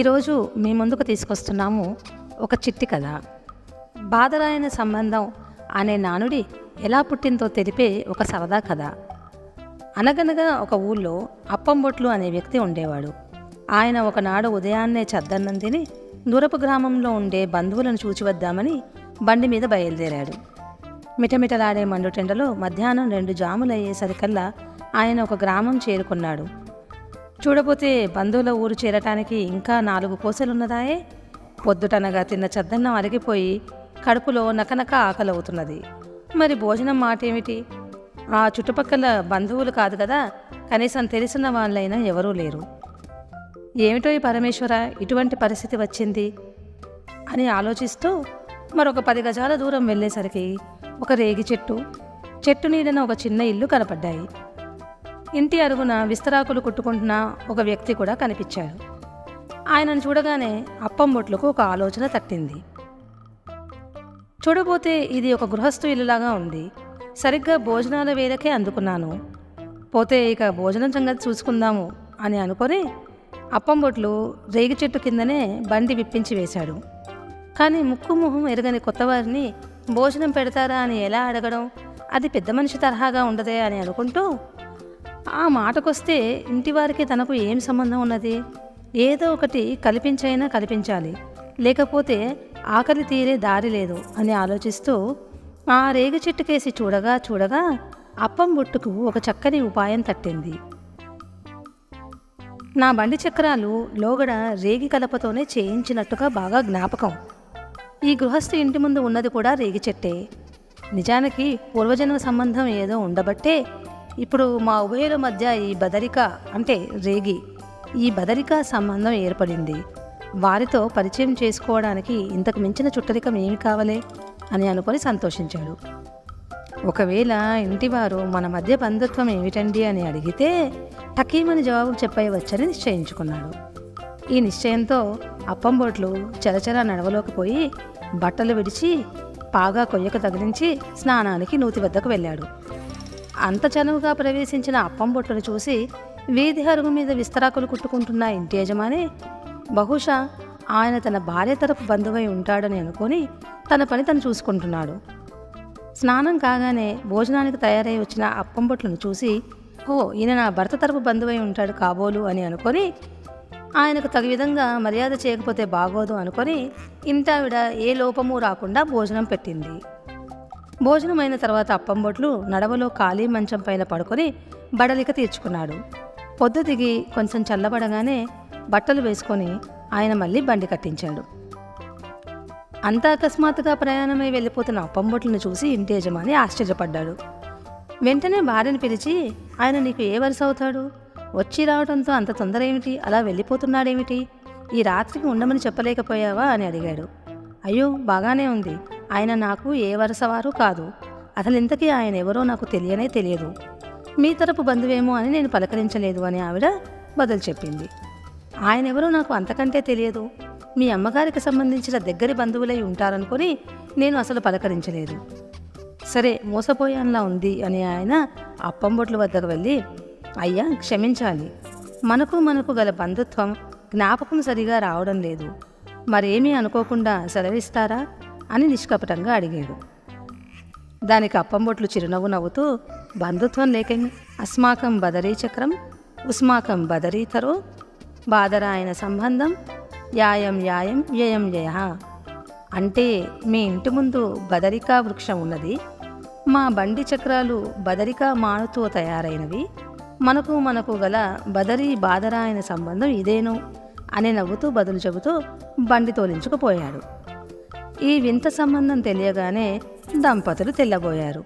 ఈరోజు మీ ముందుకు తీసుకొస్తున్నాము ఒక చిట్టి కథ. బాదరాయన సంబంధం అనే నానుడి ఎలా పుట్టిందో తెలిపే ఒక సరదా కథ. అనగనగా ఒక ఊళ్ళో అప్పంబొట్లు అనే వ్యక్తి ఉండేవాడు. ఆయన ఒకనాడు ఉదయాన్నే చద్దన్నం తిని దూరపు గ్రామంలో ఉండే బంధువులను చూచివద్దామని బండి మీద బయలుదేరాడు. మిటమిటలాడే మండుటెండలో మధ్యాహ్నం 2 జాములయ్యేసరికల్లా ఆయన ఒక గ్రామం చేరుకున్నాడు. చూడపోతే బంధువుల ఊరు చేరటానికి ఇంకా 4 కోసలున్నదాయే. పొద్దుటనగా తిన్న చద్దన్నం అరిగిపోయి కడుపులో నకనక ఆకలవుతున్నది. మరి భోజనం మాట ఏమిటి? ఆ చుట్టుపక్కల బంధువులు కాదు కదా, కనీసం తెలిసిన వాళ్ళైనా ఎవరూ లేరు. ఏమిటో ఈ పరమేశ్వర, ఇటువంటి పరిస్థితి వచ్చింది అని ఆలోచిస్తూ మరొక 10 గజాల దూరం వెళ్ళేసరికి ఒక రేగి చెట్టు నీడన ఒక చిన్న ఇల్లు కనపడ్డాయి. ఇంటి అరుగున విస్తరాకులు కుట్టుకుంటున్న ఒక వ్యక్తి కూడా కనిపించాడు. ఆయనను చూడగానే అప్పంబొట్లకు ఒక ఆలోచన తట్టింది. చూడబోతే ఇది ఒక గృహస్థు ఇల్లులాగా ఉంది. సరిగ్గా భోజనాల వేళకే అందుకున్నాను. పోతే ఇక భోజనం సంగతి చూసుకుందాము అని అనుకొని అప్పంబొట్లు రేగి చెట్టు కిందనే బండి విప్పించి వేశాడు. కానీ ముక్కు మొహం ఎరగని కొత్తవారిని భోజనం పెడతారా అని ఎలా అడగడం? అది పెద్ద మనిషి తరహాగా ఉండదే అని అనుకుంటూ, ఆ మాటకొస్తే ఇంటివారికి తనకు ఏం సంబంధం ఉన్నది? ఏదో ఒకటి కల్పించైనా కల్పించాలి, లేకపోతే ఆకలి తీరే దారి లేదు అని ఆలోచిస్తూ ఆ రేగి చెట్టుకేసి చూడగా అప్పంబొట్టుకు ఒక చక్కని ఉపాయం తట్టింది. నా బండి చక్రాలు లోగడ రేగి కలపతోనే చేయించినట్టుగా బాగా జ్ఞాపకం. ఈ గృహస్థు ఇంటి ముందు ఉన్నది కూడా రేగి చెట్టే. నిజానికి పూర్వజన్మ సంబంధం ఏదో ఉండబట్టే ఇప్పుడు మా ఉభయుల మధ్య ఈ బదరిక అంటే రేగి, ఈ బదరిక సంబంధం ఏర్పడింది. వారితో పరిచయం చేసుకోవడానికి ఇంతకు మించిన చుట్టరికం ఏమి కావలే అని అనుకొని సంతోషించాడు. ఒకవేళ ఇంటివారు మన మధ్య బంధుత్వం ఏమిటండి అని అడిగితే టకీమని జవాబు చెప్పవచ్చని నిశ్చయించుకున్నాడు. ఈ నిశ్చయంతో అప్పంబొట్లు చరచర నడవలోకి పోయి బట్టలు విడిచి పాగా కొయ్యకు తగిలించి స్నానానికి నూతి వద్దకు వెళ్ళాడు. అంత చనువుగా ప్రవేశించిన అప్పంబొట్టును చూసి వీధి అరుగు మీద విస్తరాకులు కుట్టుకుంటున్న ఇంటి యజమాని బహుశా ఆయన తన భార్య తరపు బంధువై ఉంటాడని అనుకొని తన పని తను చూసుకుంటున్నాడు. స్నానం కాగానే భోజనానికి తయారై వచ్చిన అప్పంబొట్లను చూసి, ఓ, ఈయన నా భర్త తరపు బంధువై ఉంటాడు కాబోలు అని అనుకొని ఆయనకు తగు విధంగా మర్యాద చేయకపోతే బాగోదు అనుకొని ఇంటావిడ ఏ లోపము రాకుండా భోజనం పెట్టింది. భోజనం అయిన తర్వాత అప్పంబొట్లు నడవలో ఖాళీ మంచం పైన పడుకొని బడలిక తీర్చుకున్నాడు. పొద్దు దిగి కొంచెం చల్లబడగానే బట్టలు వేసుకొని ఆయన మళ్ళీ బండి కట్టించాడు. అంత అకస్మాత్తుగా ప్రయాణమై వెళ్ళిపోతున్న అప్పంబొట్లను చూసి ఇంటి యజమాని ఆశ్చర్యపడ్డాడు. వెంటనే భార్యను పిలిచి, ఆయన నీకు ఏ వరుస అవుతాడు? వచ్చి రావడంతో అంత తొందర ఏమిటి? అలా వెళ్ళిపోతున్నాడేమిటి? ఈ రాత్రికి ఉండమని చెప్పలేకపోయావా అని అడిగాడు. అయ్యో, బాగానే ఉంది. ఆయన నాకు ఏ వరుసవారు కాదు. అసలు ఇంతకీ ఆయన ఎవరో నాకు తెలియదు. మీ తరపు బంధువేమో అని నేను పలకరించలేదు అని ఆవిడ బదులు చెప్పింది. ఆయనెవరో నాకు అంతకంటే తెలియదు. మీ అమ్మగారికి సంబంధించిన దగ్గరి బంధువులై ఉంటారనుకొని నేను అసలు పలకరించలేదు. సరే, మోసపోయాన్లా ఉంది అని ఆయన అప్పంబొట్ల వద్దకు వెళ్ళి, అయ్యా క్షమించాలి, మనకు గల బంధుత్వం జ్ఞాపకం సరిగా రావడం లేదు, మరేమీ అనుకోకుండా సెలవిస్తారా అని నిష్కపటంగా అడిగాడు. దానికి అప్పంబొట్లు చిరునవ్వు నవ్వుతూ, బంధుత్వం లేక అస్మాకం బదరీ చక్రం ఉస్మాకం బదరీతరో బాదరాయన సంబంధం యాయం వ్యయం వ్యయ. అంటే మీ ఇంటి ముందు బదరికా వృక్షం ఉన్నది, మా బండి చక్రాలు బదరికా మానుతో తయారైనవి, మనకు గల బదరీ బాదరాయన సంబంధం ఇదేను అని నవ్వుతూ బదులు చెబుతూ బండి తోలించుకుపోయాడు. ఈ వింత సంబంధం తెలియగానే దంపతులు తెల్లబోయారు.